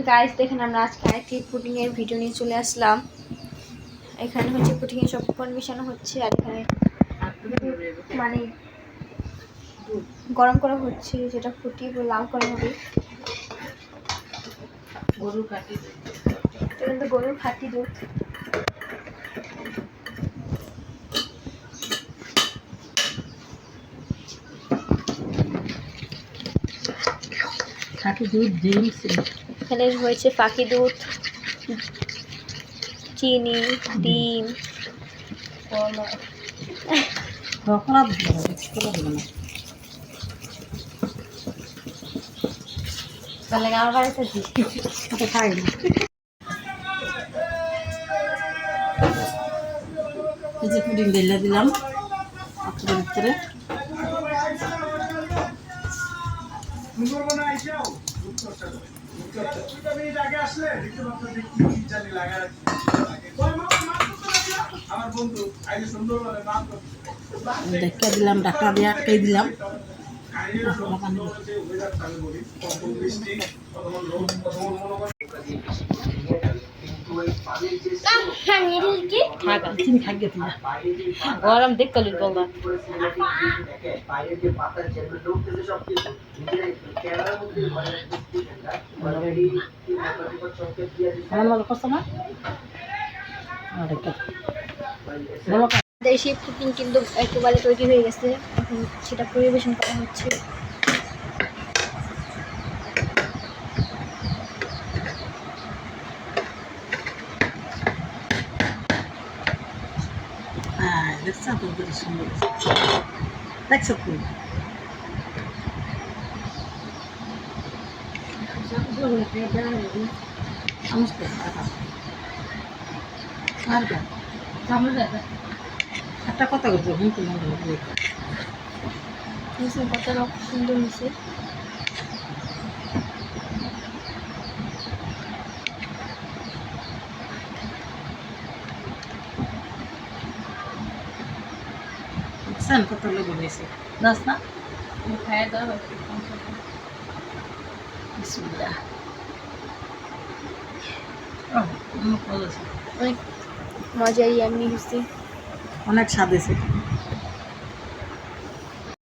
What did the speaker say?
Guys দেখেন আমরা আজকে আরেকটি পুডিংয়ের ভিডিও নিয়ে চলে আসলাম। এখানে হচ্ছে পুডিংয়ে সব উপকরণ মেশানো হচ্ছে আর এখানে মানে গরম করা হচ্ছে, যেটা ফুটিয়ে লাল করা হবে। গরুর খাঁটি দুধ, এটা কিন্তু গরুর খাঁটি দুধ। খাঁটি দুধ, ডিম, এখানে হয়েছে ফাঁকি দুধ, চিনি, ডিম, কলা, কলা দেবে না। তাহলে আমার বাড়িতে খাই না। এই যে পুডিং ঢেলে দিলাম পাত্রের ভিতরে। ঢেকে দিলাম, ঢাকা দিয়ে আটকে দিলাম। গরম দেখ কালি বলবা আমার করছো না দেশি পুডিং কিন্তু একেবারে তৈরি হয়ে গেছে। এখন সেটা পরিবেশন করা হচ্ছে। দেখছো তো সুন্দর দেখছো তুমি একটা কথা বলছো কতটা সুন্দর হয়েছে। কত লোক হয়েছে দাস না খায় দেওয়া অনেক মজাই এমনি হয়েছে, অনেক স্বাদ হয়েছে।